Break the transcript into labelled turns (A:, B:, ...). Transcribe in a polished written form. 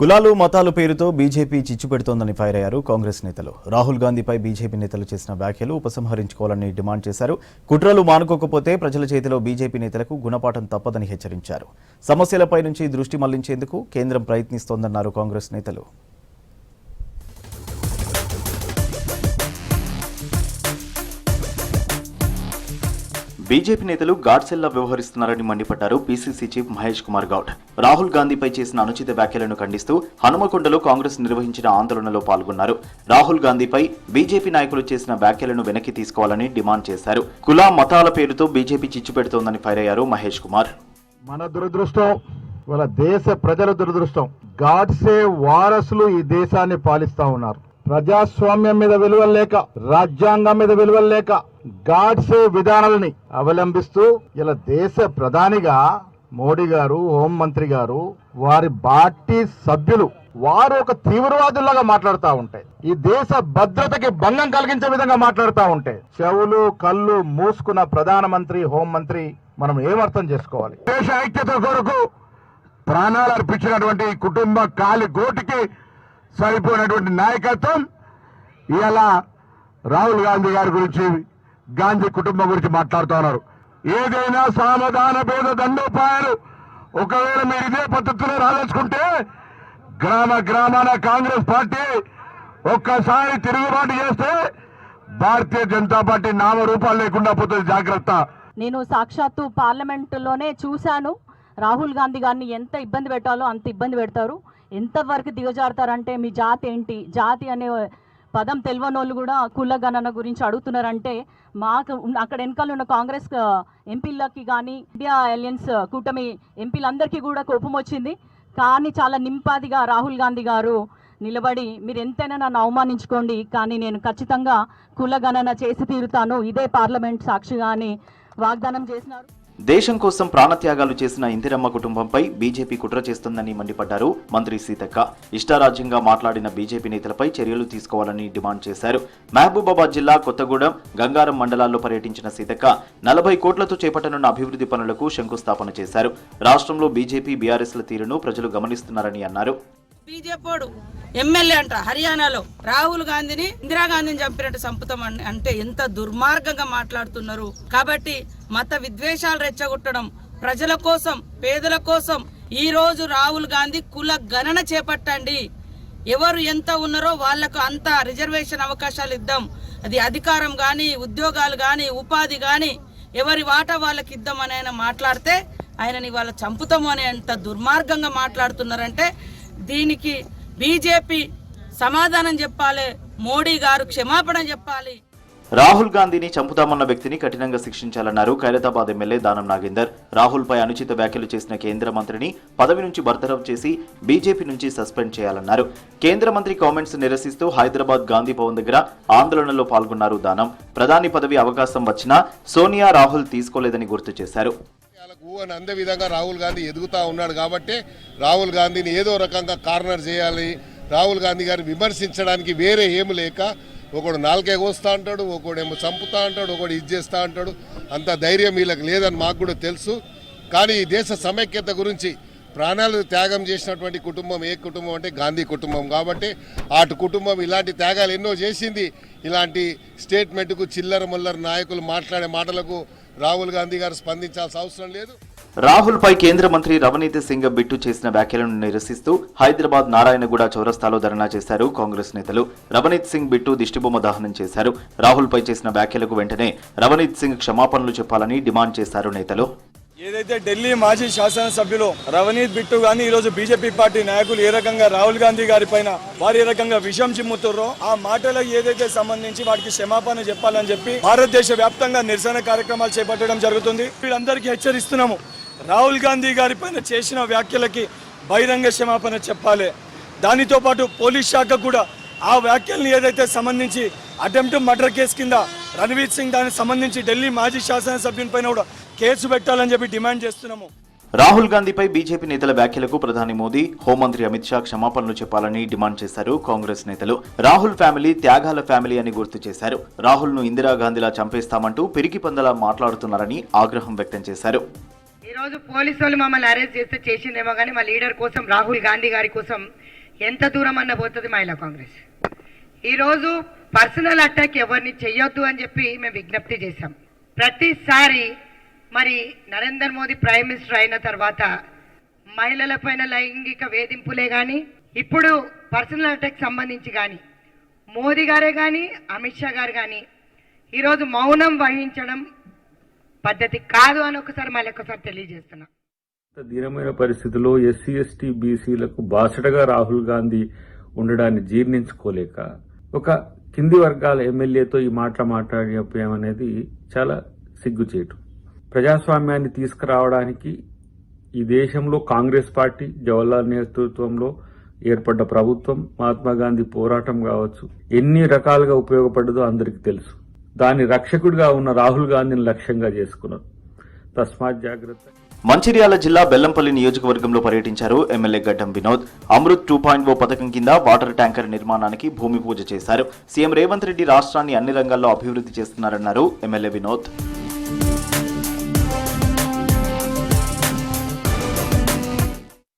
A: కులాలు మతాలు పేరుతో బీజేపీ చిచ్చుపెడుతోందని ఫైర్ అయ్యారు కాంగ్రెస్ నేతలు. రాహుల్ గాంధీపై బీజేపీ నేతలు చేసిన వ్యాఖ్యలు ఉపసంహరించుకోవాలని డిమాండ్ చేశారు. కుట్రలు మానుకోకపోతే ప్రజల చేతిలో బీజేపీ నేతలకు గుణపాఠం తప్పదని హెచ్చరించారు. సమస్యలపై నుంచి దృష్టి మళ్లించేందుకు కేంద్రం ప్రయత్నిస్తోందన్నారు కాంగ్రెస్ నేతలు. బీజేపీ నేతలు గాడ్సెల్లా వ్యవహరిస్తున్నారని మండిపడ్డారు పీసీసీ చీఫ్ మహేష్ కుమార్ గౌడ్. రాహుల్ గాంధీపై చేసిన అనుచిత వ్యాఖ్యలను ఖండిస్తూ హనుమకొండలో కాంగ్రెస్ నిర్వహించిన ఆందోళనలో పాల్గొన్నారు. రాహుల్ గాంధీపై బీజేపీ నాయకులు చేసిన వ్యాఖ్యలను వెనక్కి తీసుకోవాలని డిమాండ్ చేశారు. కుల మతాల పేరుతో బీజేపీ చిచ్చు పెడుతోందని ఫైర్ అయ్యారు మహేష్ కుమార్.
B: మన దురదృష్టం, వాళ్ళ దేశ ప్రజల దురదృష్టం, గాడ్సే వారసులు ఈ దేశాన్ని పాలిస్తా ఉన్నారు. ప్రజాస్వామ్యం మీద విలువలు లేక, రాజ్యాంగం మీద విలువలు లేక గాడ్సే విధానాలని అవలంబిస్తూ ఇలా దేశ ప్రధానిగా మోడీ గారు, హోంమంత్రి గారు, వారి పార్టీ సభ్యులు వారు ఒక తీవ్రవాదుల్లాగా మాట్లాడుతూ ఉంటాయి. ఈ దేశ భద్రతకి భంగం కలిగించే విధంగా మాట్లాడుతూ ఉంటాయి. చెవులు కళ్ళు మూసుకున్న ప్రధానమంత్రి, హోంమంత్రి మనం ఏమర్థం చేసుకోవాలి? దేశ ఐక్యత కొరకు ప్రాణాలు అర్పించినటువంటి కుటుంబ కాలి గోటికి సరిపోయినటువంటి నాయకత్వం ఇలా రాహుల్ గాంధీ గారి గురించి, గాంధీ కుటుంబం గురించి మాట్లాడుతూ ఉన్నారు. ఏదైనా సామధాన భేద దండోపాయాలు ఒకవేళ మీరు ఇదే పద్ధతిలో రాదలుచుకుంటే గ్రామాన కాంగ్రెస్ పార్టీ ఒక్కసారి తిరుగుబాటు చేస్తే భారతీయ జనతా పార్టీ నామరూపాలు లేకుండా పోతుంది. జాగ్రత్త.
C: నేను సాక్షాత్తు పార్లమెంటులోనే చూశాను. రాహుల్ గాంధీ గారిని ఎంత ఇబ్బంది పెట్టాలో అంత ఇబ్బంది పెడతారు. ఎంతవరకు దిగజారుతారంటే మీ జాతి ఏంటి, జాతి అనే పదం తెలియని వాళ్ళు కూడా కుల గణన గురించి అడుగుతున్నారంటే మాకు అక్కడ వెనకాల ఉన్న కాంగ్రెస్ ఎంపీలకి కానీ ఇండియా అలయన్స్ కూటమి ఎంపీలందరికీ కూడా కోపం వచ్చింది. కానీ చాలా నింపాదిగా రాహుల్ గాంధీ గారు నిలబడి మీరు ఎంతైనా నన్ను అవమానించుకోండి, కానీ నేను ఖచ్చితంగా కుల గణన చేసి తీరుతాను, ఇదే పార్లమెంట్ సాక్షిగా అని వాగ్దానం చేసినారు.
A: దేశం కోసం ప్రాణత్యాగాలు చేసిన ఇందిరమ్మ కుటుంబంపై బీజేపీ కుట్ర చేస్తుందని మండిపడ్డారు మంత్రి సీతక్క. ఇష్టారాజ్యంగా మాట్లాడిన బీజేపీ నేతలపై చర్యలు తీసుకోవాలని డిమాండ్ చేశారు. మహబూబాబాద్ జిల్లా కొత్తగూడెం, గంగారం మండలాల్లో పర్యటించిన సీతక్క 40 కోట్లతో చేపట్టనున్న అభివృద్ధి పనులకు శంకుస్థాపన చేశారు. రాష్ట్రంలో బీజేపీ, బీఆర్ఎస్ల తీరును ప్రజలు గమనిస్తున్నారని అన్నారు.
D: బీజేపీ ఎమ్మెల్యే అంట హర్యానాలో రాహుల్ గాంధీని ఇందిరాగాంధీని చంపినట్టు చంపుతాం అంటే ఎంత దుర్మార్గంగా మాట్లాడుతున్నారు. కాబట్టి మత విద్వేషాలు రెచ్చగొట్టడం, ప్రజల కోసం, పేదల కోసం ఈ రోజు రాహుల్ గాంధీ కుల గణన చేపట్టండి, ఎవరు ఎంత ఉన్నారో వాళ్లకు అంత రిజర్వేషన్ అవకాశాలు ఇద్దాం, అది అధికారం కానీ, ఉద్యోగాలు కానీ, ఉపాధి కానీ ఎవరి వాటా వాళ్ళకి ఇద్దామని ఆయన మాట్లాడితే ఆయనని వాళ్ళ చంపుతాము అని అంత దుర్మార్గంగా మాట్లాడుతున్నారంటే దీనికి బీజేపీ సమాధానం చెప్పాలి, మోడీ గారు క్షమాపణ చెప్పాలి.
A: రాహుల్ గాంధీని చంపుతామన్న వ్యక్తిని కఠినంగా శిక్షించాలన్నారు ఖైరతాబాద్ ఎమ్మెల్యే దానం నాగేందర్. రాహుల్ పై అనుచిత వ్యాఖ్యలు చేసిన కేంద్ర మంత్రిని పదవి నుంచి బర్తరఫ్ చేసి బీజేపీ నుంచి సస్పెండ్ చేయాలన్నారు. కేంద్ర మంత్రి కామెంట్స్ నిరసిస్తూ హైదరాబాద్ గాంధీ భవన్ దగ్గర ఆందోళనలో పాల్గొన్నారు దానం. ప్రధాని పదవి అవకాశం వచ్చినా సోనియా, రాహుల్ తీసుకోలేదని గుర్తు చేశారు.
E: అందే విధంగా రాహుల్ గాంధీ ఎదుగుతా ఉన్నాడు కాబట్టి రాహుల్ గాంధీని ఏదో రకంగా కార్నర్ చేయాలి, రాహుల్ గాంధీ గారిని విమర్శించడానికి వేరే ఏమి లేక ఒకడు నాలుకే కోస్తా అంటాడు, ఒకడేమో చంపుతా అంటాడు, ఒకడు ఇది చేస్తా అంటాడు. అంత ధైర్యం వీళ్ళకి లేదని మాకు కూడా తెలుసు. కానీ ఈ దేశ సమైక్యత గురించి ప్రాణాలు త్యాగం చేసినటువంటి కుటుంబం ఏ కుటుంబం అంటే గాంధీ కుటుంబం. కాబట్టి అటు కుటుంబం ఇలాంటి త్యాగాలు ఎన్నో చేసింది. ఇలాంటి స్టేట్మెంట్కు చిల్లర ముల్లర నాయకులు మాట్లాడే మాటలకు రాహుల్ గాంధీ గారు స్పందించాల్సిన అవసరం లేదు.
A: రాహుల్ పై కేంద్ర మంత్రి రవనీత్ సింగ్ బిట్టు చేసిన వ్యాఖ్యలను నిరసిస్తూ హైదరాబాద్ నారాయణగూడ చౌరస్తాలో ధర్నా చేశారు కాంగ్రెస్ నేతలు. రవనీత్ సింగ్ బిట్టు దిష్టిబొమ్మ దహనం చేశారు. రాహుల్ పై చేసిన వ్యాఖ్యలకు వెంటనే రవనీత్ సింగ్ క్షమాపణలు చెప్పాలని డిమాండ్ చేశారు నేతలు.
F: ఏదైతే ఢిల్లీ మాజీ శాసనసభ్యులు రవనీత్ బిట్టు గానీ ఈరోజు బీజేపీ పార్టీ నాయకులు ఏ రకంగా రాహుల్ గాంధీ గారి పైన వారు ఏ రకంగా విషం చిమ్ముతుర్రో ఆ మాటలకు ఏదైతే సంబంధించి వాటికి క్షమాపణ చెప్పాలని చెప్పి భారతదేశ వ్యాప్తంగా నిరసన కార్యక్రమాలు చేపట్టడం జరుగుతుంది. వీళ్ళందరికీ హెచ్చరిస్తున్నాము, రాహుల్ గాంధీ గారి పైన చేసిన వ్యాఖ్యలకి బహిరంగ క్షమాపణ చెప్పాలి. దానితో పాటు పోలీస్ శాఖ కూడా ఆ వ్యాఖ్యల్ని ఏదైతే సంబంధించి అటెంప్ట్ మర్డర్ కేసు కింద రణవీర్ సింగ్ దానికి సంబంధించి ఢిల్లీ మాజీ శాసనసభ్యుని పైన కూడా కేసు పెట్టాలని చెప్పి డిమాండ్ చేస్తున్నాము.
A: రాహుల్ గాంధీపై బీజేపీ నేతల వ్యాఖ్యలకు ప్రధాని మోదీ, హోంమంత్రి అమిత్ షా క్షమాపణలు చెప్పాలని డిమాండ్ చేశారు కాంగ్రెస్ నేతలు. రాహుల్ ఫ్యామిలీ త్యాగాల ఫ్యామిలీ అని గుర్తు చేశారు. రాహుల్ ను ఇందిరాగాంధీలా చంపేస్తామంటూ పిరికి పందలా మాట్లాడుతున్నారని ఆగ్రహం వ్యక్తం చేశారు.
G: ఈ రోజు పోలీసు వాళ్ళు మమ్మల్ని అరెస్ట్ చేసిందేమో కానీ మా లీడర్ కోసం, రాహుల్ గాంధీ గారి కోసం ఎంత దూరం అన్న పోతుంది మహిళా కాంగ్రెస్. ఈరోజు పర్సనల్ అటాక్ ఎవరిని చెయ్యొద్దు అని చెప్పి మేము విజ్ఞప్తి చేశాం. ప్రతిసారి మరి నరేంద్ర మోదీ ప్రైమ్ మినిస్టర్ అయిన తర్వాత మహిళల పైన లైంగిక వేధింపులే కానీ, ఇప్పుడు పర్సనల్ అటాక్ సంబంధించి కానీ మోదీ గారే కానీ అమిత్ షా గారు కానీ ఈరోజు మౌనం వహించడం పద్ధతి కాదు అని మళ్ళీ ఒకసారి తెలియజేస్తున్నా.
H: దీనమైన పరిస్థితుల్లో ఎస్సీ ఎస్టీ బీసీలకు బాసటగా రాహుల్ గాంధీ ఉండడాన్ని జీర్ణించుకోలేక ఒక కింది వర్గాల ఎమ్మెల్యేతో ఈ మాట్లాడడం అనేది చాలా సిగ్గుచేటు. ప్రజాస్వామ్యాన్ని తీసుకురావడానికి ఈ దేశంలో కాంగ్రెస్ పార్టీ జవహర్లాల్ నేతృత్వంలో ఏర్పడ్డ ప్రభుత్వం, మహాత్మా గాంధీ పోరాటం కావచ్చు, ఎన్ని రకాలుగా ఉపయోగపడ్డదో అందరికీ తెలుసు. దాని రక్షకుడిగా ఉన్న రాహుల్ గాంధీని లక్ష్యంగా చేసుకున్నారు. తస్మాత్ జాగ్రత్త.
A: మంచిర్యాల జిల్లా బెల్లంపల్లి నియోజకవర్గంలో పర్యటించారు ఎమ్మెల్యే గడ్డం వినోద్. అమృత్ 2.0 పథకం కింద వాటర్ ట్యాంకర్ నిర్మాణానికి భూమి పూజ చేశారు. సీఎం రేవంత్ రెడ్డి రాష్ట్రాన్ని అన్ని రంగాల్లో అభివృద్ధి చేస్తున్నారన్నారు ఎమ్మెల్యే వినోద్.